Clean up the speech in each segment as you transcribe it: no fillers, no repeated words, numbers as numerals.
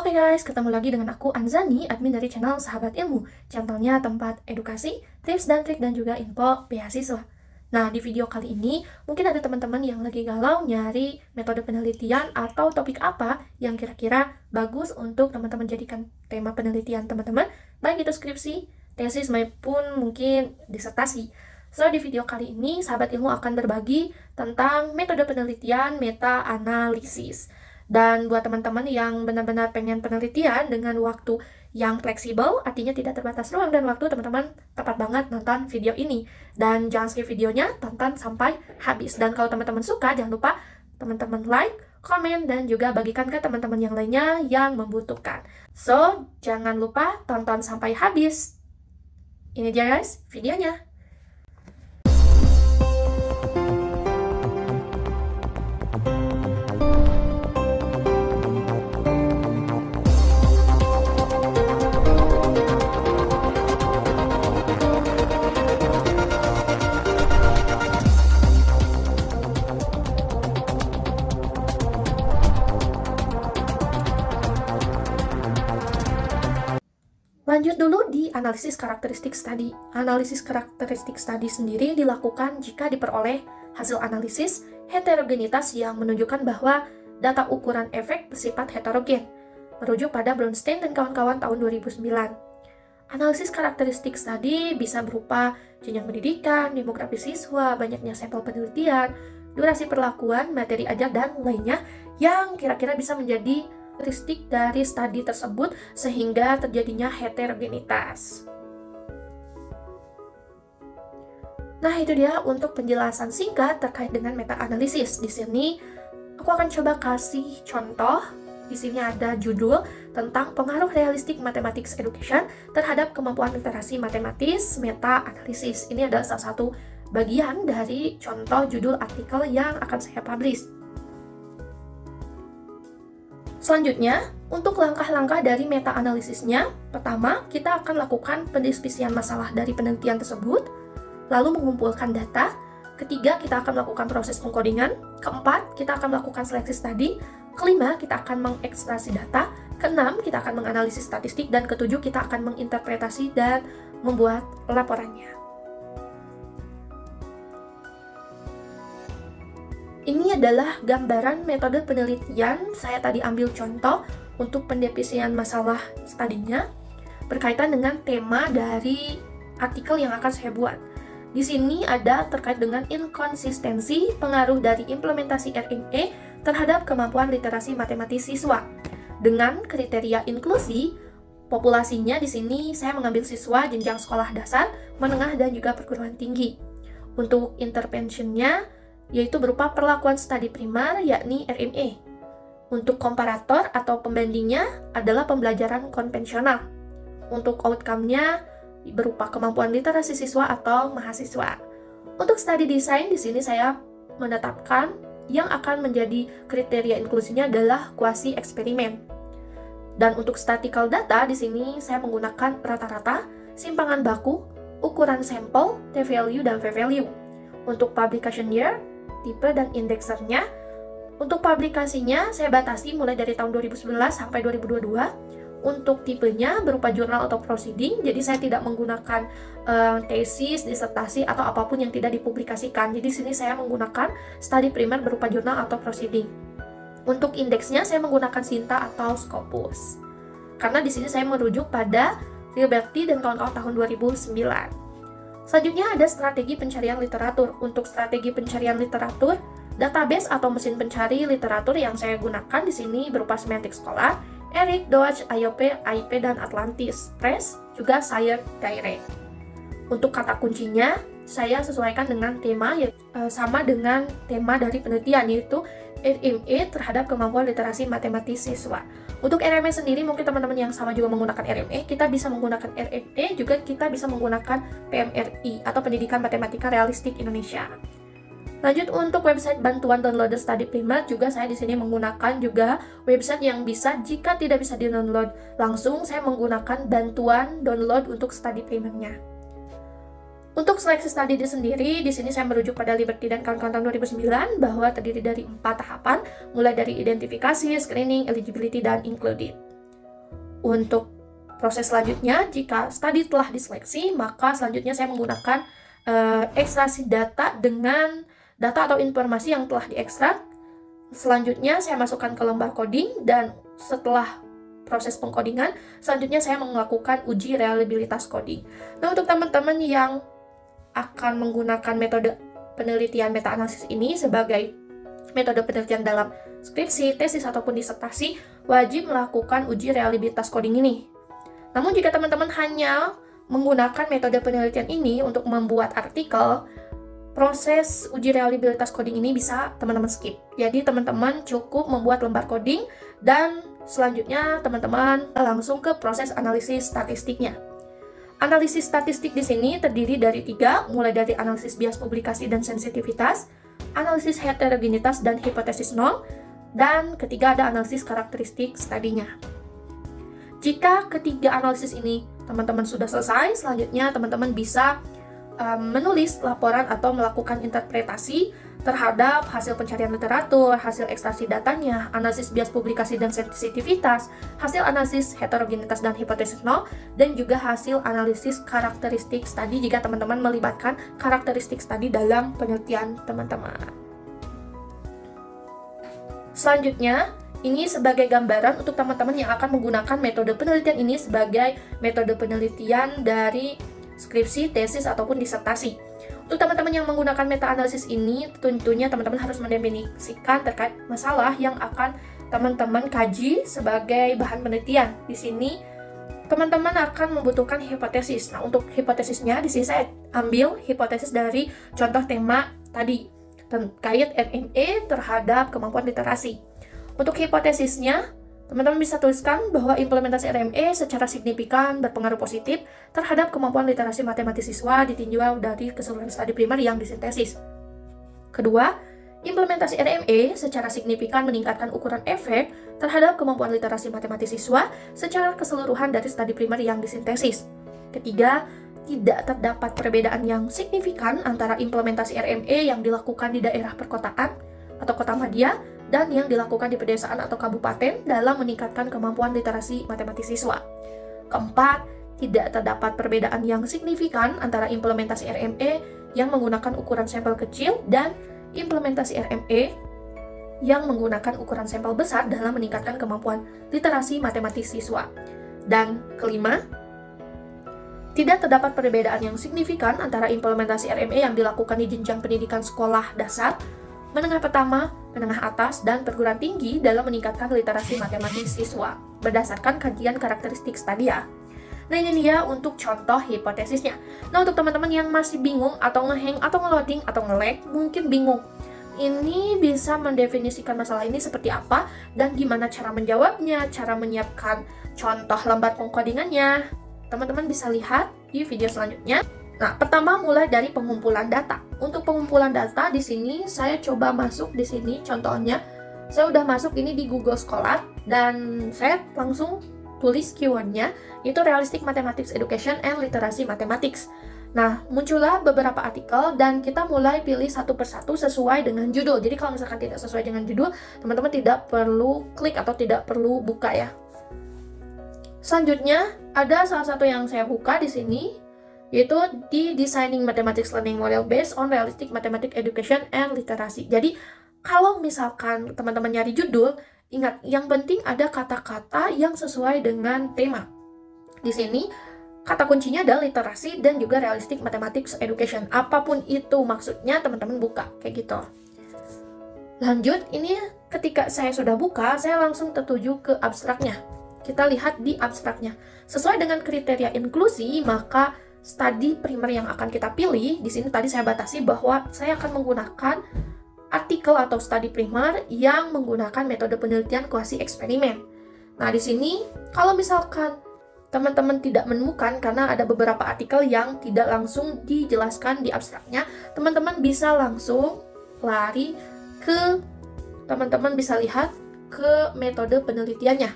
Oke guys, ketemu lagi dengan aku Anzani, admin dari channel Sahabat Ilmu, channelnya tempat edukasi, tips dan trik dan juga info beasiswa. Nah, di video kali ini mungkin ada teman-teman yang lagi galau nyari metode penelitian atau topik apa yang kira-kira bagus untuk teman-teman jadikan tema penelitian teman-teman, baik itu skripsi, tesis maupun mungkin disertasi. So, di video kali ini Sahabat Ilmu akan berbagi tentang metode penelitian meta-analisis. Dan buat teman-teman yang benar-benar pengen penelitian dengan waktu yang fleksibel, artinya tidak terbatas ruang dan waktu, teman-teman tepat banget nonton video ini. Dan jangan skip videonya, tonton sampai habis. Dan kalau teman-teman suka, jangan lupa teman-teman like, komen, dan juga bagikan ke teman-teman yang lainnya yang membutuhkan. So, jangan lupa tonton sampai habis. Ini dia guys, videonya. Lanjut dulu di analisis karakteristik studi. Analisis karakteristik studi sendiri dilakukan jika diperoleh hasil analisis heterogenitas yang menunjukkan bahwa data ukuran efek bersifat heterogen, merujuk pada Brownstein dan kawan-kawan tahun 2009. Analisis karakteristik studi bisa berupa jenjang pendidikan, demografi siswa, banyaknya sampel penelitian, durasi perlakuan, materi ajar, dan lainnya yang kira-kira bisa menjadi karakteristik dari studi tersebut sehingga terjadinya heterogenitas. Nah, itu dia untuk penjelasan singkat terkait dengan meta-analisis. Di sini aku akan coba kasih contoh. Di sini ada judul tentang pengaruh realistic mathematics education terhadap kemampuan literasi matematis meta-analisis. Ini adalah salah satu bagian dari contoh judul artikel yang akan saya publish. Selanjutnya, untuk langkah-langkah dari meta-analisisnya, pertama, kita akan lakukan pendiskusian masalah dari penelitian tersebut, lalu mengumpulkan data, ketiga, kita akan melakukan proses pengkodingan, keempat, kita akan melakukan seleksi studi, kelima, kita akan mengekspresi data, keenam, kita akan menganalisis statistik, dan ketujuh, kita akan menginterpretasi dan membuat laporannya. Ini adalah gambaran metode penelitian. Saya tadi ambil contoh untuk pendefinisian masalah studinya berkaitan dengan tema dari artikel yang akan saya buat. Di sini ada terkait dengan inkonsistensi pengaruh dari implementasi RME terhadap kemampuan literasi matematis siswa. Dengan kriteria inklusi, populasinya di sini saya mengambil siswa jenjang sekolah dasar, menengah, dan juga perguruan tinggi. Untuk interventionnya yaitu berupa perlakuan studi primer, yakni RME. Untuk komparator atau pembandingnya adalah pembelajaran konvensional. Untuk outcome-nya berupa kemampuan literasi siswa atau mahasiswa. Untuk studi design di sini saya menetapkan yang akan menjadi kriteria inklusinya adalah kuasi eksperimen. Dan untuk statistical data di sini saya menggunakan rata-rata, simpangan baku, ukuran sampel, t-value dan p-value. Untuk publication year, tipe dan indeksernya. Untuk publikasinya saya batasi mulai dari tahun 2011 sampai 2022. Untuk tipenya berupa jurnal atau proceeding, jadi saya tidak menggunakan tesis, disertasi atau apapun yang tidak dipublikasikan. Jadi sini saya menggunakan studi primer berupa jurnal atau proceeding. Untuk indeksnya saya menggunakan Sinta atau Scopus. Karena di sini saya merujuk pada Gilberti dan kawan-kawan tahun 2009. Selanjutnya ada strategi pencarian literatur. Untuk strategi pencarian literatur, database atau mesin pencari literatur yang saya gunakan di sini berupa Semantic Scholar, Eric, Dodge, IOP, AIP, dan Atlantis Press, juga Science Direct. Untuk kata kuncinya, saya sesuaikan dengan tema, sama dengan tema dari penelitian, yaitu RME terhadap kemampuan literasi matematis siswa. Untuk RME sendiri, mungkin teman-teman yang sama juga menggunakan RME, kita bisa menggunakan RME, juga kita bisa menggunakan PMRI, atau Pendidikan Matematika Realistik Indonesia. Lanjut untuk website bantuan download study primer, juga saya di sini menggunakan juga website yang bisa, jika tidak bisa di-download langsung, saya menggunakan bantuan download untuk study primernya. Untuk seleksi studi sendiri, di sini saya merujuk pada Liberty dan kawan-kawan tahun 2009 bahwa terdiri dari 4 tahapan, mulai dari identifikasi, screening, eligibility, dan included. Untuk proses selanjutnya, jika studi telah diseleksi, maka selanjutnya saya menggunakan ekstraksi data dengan data atau informasi yang telah diekstrak. Selanjutnya saya masukkan ke lembar coding, dan setelah proses pengkodingan, selanjutnya saya melakukan uji reliabilitas coding. Nah, untuk teman-teman yang akan menggunakan metode penelitian meta-analisis ini sebagai metode penelitian dalam skripsi, tesis, ataupun disertasi, wajib melakukan uji reliabilitas coding ini. Namun jika teman-teman hanya menggunakan metode penelitian ini untuk membuat artikel, proses uji reliabilitas coding ini bisa teman-teman skip. Jadi teman-teman cukup membuat lembar coding, dan selanjutnya teman-teman langsung ke proses analisis statistiknya. Analisis statistik di sini terdiri dari 3, mulai dari analisis bias publikasi dan sensitivitas, analisis heterogenitas dan hipotesis nol, dan ketiga ada analisis karakteristik studinya. Jika ketiga analisis ini teman-teman sudah selesai, selanjutnya teman-teman bisa menulis laporan atau melakukan interpretasi terhadap hasil pencarian literatur, hasil ekstraksi datanya, analisis bias publikasi dan sensitivitas, hasil analisis heterogenitas dan hipotesis nol, dan juga hasil analisis karakteristik studi jika teman-teman melibatkan karakteristik studi dalam penelitian teman-teman. Selanjutnya, ini sebagai gambaran untuk teman-teman yang akan menggunakan metode penelitian ini sebagai metode penelitian dari skripsi, tesis, ataupun disertasi. Untuk teman-teman yang menggunakan meta-analisis ini, tentunya teman-teman harus mendefinisikan terkait masalah yang akan teman-teman kaji sebagai bahan penelitian. Di sini, teman-teman akan membutuhkan hipotesis. Nah, untuk hipotesisnya, di sini saya ambil hipotesis dari contoh tema tadi, terkait RME terhadap kemampuan literasi. Untuk hipotesisnya, teman-teman bisa tuliskan bahwa implementasi RME secara signifikan berpengaruh positif terhadap kemampuan literasi matematis siswa ditinjau dari keseluruhan studi primer yang disintesis. Kedua, implementasi RME secara signifikan meningkatkan ukuran efek terhadap kemampuan literasi matematis siswa secara keseluruhan dari studi primer yang disintesis. Ketiga, tidak terdapat perbedaan yang signifikan antara implementasi RME yang dilakukan di daerah perkotaan atau kota madya dan yang dilakukan di pedesaan atau kabupaten dalam meningkatkan kemampuan literasi matematis siswa. Keempat, tidak terdapat perbedaan yang signifikan antara implementasi RME yang menggunakan ukuran sampel kecil dan implementasi RME yang menggunakan ukuran sampel besar dalam meningkatkan kemampuan literasi matematis siswa. Dan kelima, tidak terdapat perbedaan yang signifikan antara implementasi RME yang dilakukan di jenjang pendidikan sekolah dasar, menengah pertama, menengah atas, dan perguruan tinggi dalam meningkatkan literasi matematis siswa berdasarkan kajian karakteristik studi ya. Nah, ini dia untuk contoh hipotesisnya. Nah, untuk teman-teman yang masih bingung atau ngehang atau ngeloading atau nge-lag, mungkin bingung ini bisa mendefinisikan masalah ini seperti apa dan gimana cara menjawabnya, cara menyiapkan contoh lembar pengkodingannya, teman-teman bisa lihat di video selanjutnya. Nah, pertama mulai dari pengumpulan data. Untuk pengumpulan data di sini saya coba masuk di sini contohnya. Saya udah masuk ini di Google Scholar dan saya langsung tulis keywordnya itu Realistic Mathematics Education and Literacy Mathematics. Nah, muncullah beberapa artikel dan kita mulai pilih satu persatu sesuai dengan judul. Jadi kalau misalkan tidak sesuai dengan judul, teman-teman tidak perlu klik atau tidak perlu buka ya. Selanjutnya ada salah satu yang saya buka di sini, yaitu di Designing Mathematics Learning Model Based on Realistic Mathematics Education and Literacy. Jadi, kalau misalkan teman-teman nyari judul, ingat, yang penting ada kata-kata yang sesuai dengan tema. Di sini, kata kuncinya adalah literasi dan juga Realistic Mathematics Education. Apapun itu maksudnya, teman-teman buka, kayak gitu. Lanjut, ini ketika saya sudah buka, saya langsung tertuju ke abstraknya. Kita lihat di abstraknya. Sesuai dengan kriteria inklusi, maka studi primer yang akan kita pilih, di sini tadi saya batasi bahwa saya akan menggunakan artikel atau studi primer yang menggunakan metode penelitian kuasi eksperimen. Nah, di sini kalau misalkan teman-teman tidak menemukan karena ada beberapa artikel yang tidak langsung dijelaskan di abstraknya, teman-teman bisa langsung lari ke, teman-teman bisa lihat ke metode penelitiannya.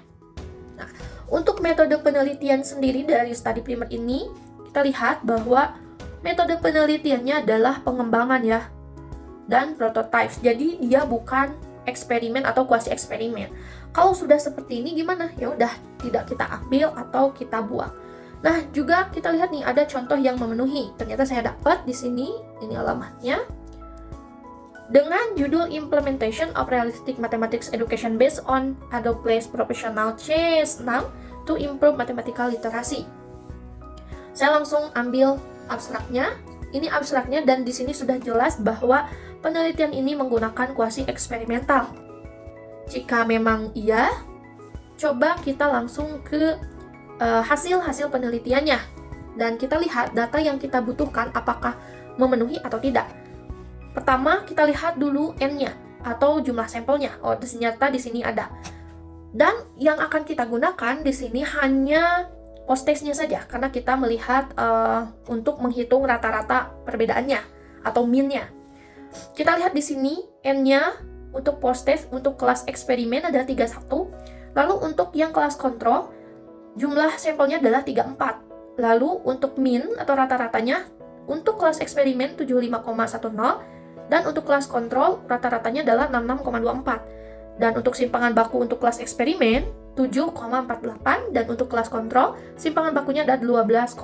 Nah, untuk metode penelitian sendiri dari studi primer ini, kita lihat bahwa metode penelitiannya adalah pengembangan ya, dan prototypes. Jadi dia bukan eksperimen atau kuasi eksperimen. Kalau sudah seperti ini gimana? Ya udah, tidak kita ambil atau kita buang. Nah, juga kita lihat nih ada contoh yang memenuhi. Ternyata saya dapat di sini, ini alamatnya. Dengan judul Implementation of Realistic Mathematics Education Based on Adobe Place Professional CS6 to Improve Mathematical Literacy. Saya langsung ambil abstraknya. Ini abstraknya dan di sini sudah jelas bahwa penelitian ini menggunakan kuasi eksperimental. Jika memang iya, coba kita langsung ke hasil-hasil penelitiannya. Dan kita lihat data yang kita butuhkan apakah memenuhi atau tidak. Pertama, kita lihat dulu N-nya atau jumlah sampelnya. Oh, ternyata di sini ada. Dan yang akan kita gunakan di sini hanya post-test-nya saja, karena kita melihat untuk menghitung rata-rata perbedaannya atau mean-nya. Kita lihat di sini N-nya untuk post-test untuk kelas eksperimen adalah 31. Lalu untuk yang kelas kontrol, jumlah sampelnya adalah 34. Lalu untuk mean atau rata-ratanya untuk kelas eksperimen 75,10 dan untuk kelas kontrol rata-ratanya adalah 66,24. Dan untuk simpangan baku untuk kelas eksperimen 7,48 dan untuk kelas kontrol simpangan bakunya ada 12,89.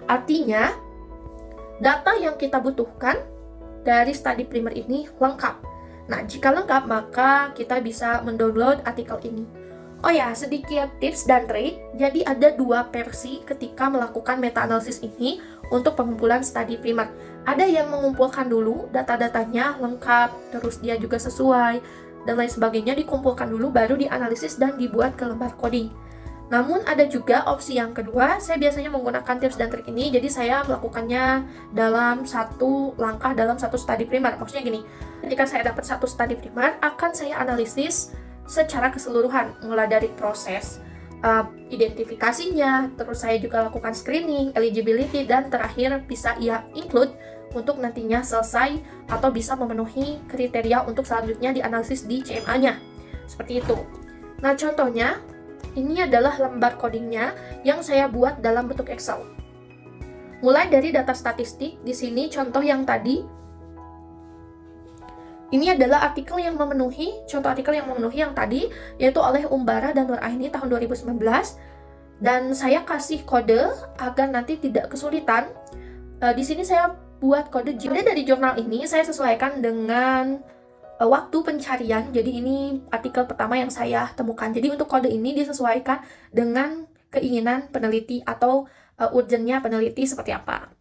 Artinya data yang kita butuhkan dari study primer ini lengkap. Nah, jika lengkap maka kita bisa mendownload artikel ini. Oh ya, sedikit tips dan trik. Jadi ada dua versi ketika melakukan meta-analisis ini untuk pengumpulan study primer. Ada yang mengumpulkan dulu data-datanya lengkap, terus dia juga sesuai, dan lain sebagainya, dikumpulkan dulu baru dianalisis dan dibuat ke lembar coding. Namun ada juga opsi yang kedua, saya biasanya menggunakan tips dan trik ini, jadi saya melakukannya dalam satu langkah dalam satu study primer. Maksudnya gini, ketika saya dapat satu study primer, akan saya analisis secara keseluruhan, mulai dari proses identifikasinya, terus saya juga lakukan screening, eligibility, dan terakhir bisa ia include untuk nantinya selesai atau bisa memenuhi kriteria untuk selanjutnya dianalisis di CMA-nya. Seperti itu. Nah, contohnya, ini adalah lembar codingnya yang saya buat dalam bentuk Excel. Mulai dari data statistik, di sini contoh yang tadi, ini adalah artikel yang memenuhi, contoh artikel yang memenuhi yang tadi, yaitu oleh Umbara dan Nuraini tahun 2019. Dan saya kasih kode agar nanti tidak kesulitan. Di sini saya buat kode dari jurnal ini, saya sesuaikan dengan waktu pencarian. Jadi ini artikel pertama yang saya temukan. Jadi untuk kode ini disesuaikan dengan keinginan peneliti atau urgennya peneliti seperti apa.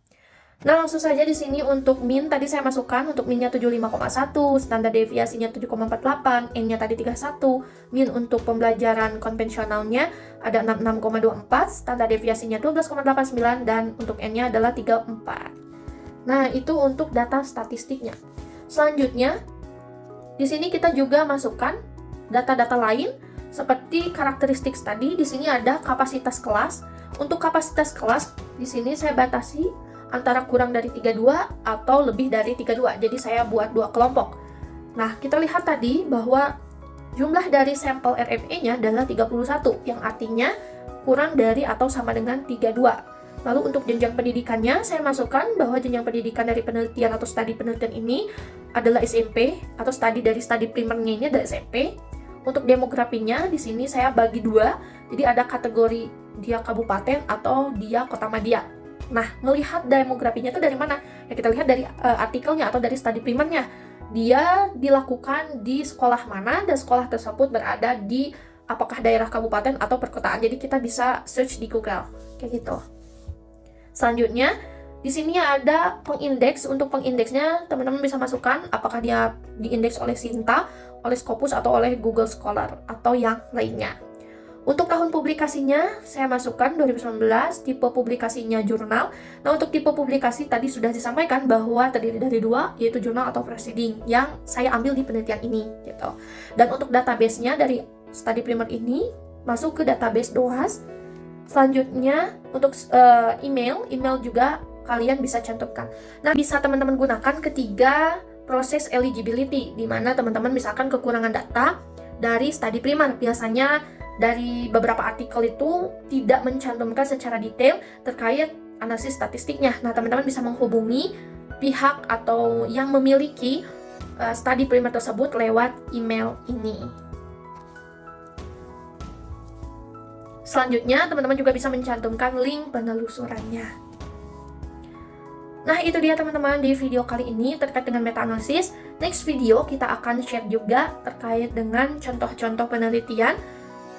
Nah, langsung saja di sini untuk mean tadi saya masukkan untuk mean-nya 75,1, standar deviasinya 7,48, N-nya tadi 31, mean untuk pembelajaran konvensionalnya ada 66,24, standar deviasinya 12,89 dan untuk N-nya adalah 34. Nah, itu untuk data statistiknya. Selanjutnya, di sini kita juga masukkan data-data lain seperti karakteristik tadi. Di sini ada kapasitas kelas. Untuk kapasitas kelas di sini saya batasi antara kurang dari 32 atau lebih dari 32. Jadi saya buat dua kelompok. Nah, kita lihat tadi bahwa jumlah dari sampel RME-nya adalah 31, yang artinya kurang dari atau sama dengan 32. Lalu untuk jenjang pendidikannya, saya masukkan bahwa jenjang pendidikan dari penelitian atau studi penelitian ini adalah SMP, atau studi dari studi primernya ini adalah SMP. Untuk demografinya, di sini saya bagi dua, jadi ada kategori dia kabupaten atau dia kota madya. Nah, melihat demografinya itu dari mana? Ya, kita lihat dari artikelnya atau dari studi primernya. Dia dilakukan di sekolah mana dan sekolah tersebut berada di apakah daerah kabupaten atau perkotaan. Jadi kita bisa search di Google, kayak gitu. Selanjutnya, di sini ada pengindeks. Untuk pengindeksnya, teman-teman bisa masukkan apakah dia diindeks oleh Sinta, oleh Scopus, atau oleh Google Scholar, atau yang lainnya. Untuk tahun publikasinya, saya masukkan 2019, tipe publikasinya jurnal. Nah, untuk tipe publikasi tadi sudah disampaikan bahwa terdiri dari dua, yaitu jurnal atau proceeding, yang saya ambil di penelitian ini, gitu. Dan untuk database-nya dari study primer ini, masuk ke database DOAS. Selanjutnya, untuk email juga kalian bisa cantumkan. Nah, bisa teman-teman gunakan ketiga proses eligibility, di mana teman-teman misalkan kekurangan data dari study primer. Biasanya dari beberapa artikel itu tidak mencantumkan secara detail terkait analisis statistiknya. Nah, teman-teman bisa menghubungi pihak atau yang memiliki study primer tersebut lewat email ini. Selanjutnya, teman-teman juga bisa mencantumkan link penelusurannya. Nah, itu dia teman-teman di video kali ini terkait dengan meta-analisis. Next video kita akan share juga terkait dengan contoh-contoh penelitian.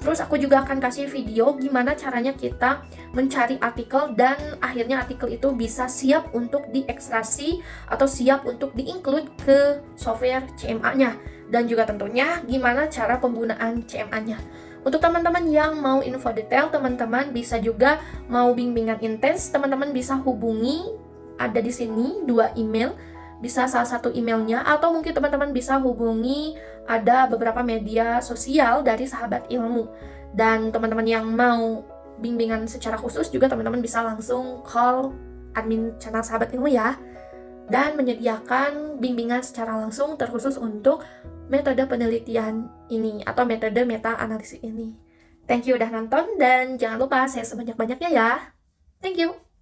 Terus aku juga akan kasih video gimana caranya kita mencari artikel dan akhirnya artikel itu bisa siap untuk diekstraksi atau siap untuk di-include ke software CMA-nya. Dan juga tentunya gimana cara penggunaan CMA-nya. Untuk teman-teman yang mau info detail, teman-teman bisa juga mau bimbingan intens, teman-teman bisa hubungi, ada di sini 2 email, bisa salah satu emailnya, atau mungkin teman-teman bisa hubungi ada beberapa media sosial dari Sahabat Ilmu. Dan teman-teman yang mau bimbingan secara khusus juga teman-teman bisa langsung call admin channel Sahabat Ilmu ya. Dan menyediakan bimbingan secara langsung terkhusus untuk metode penelitian ini atau metode meta-analisis ini. Thank you udah nonton dan jangan lupa share sebanyak-banyaknya ya. Thank you.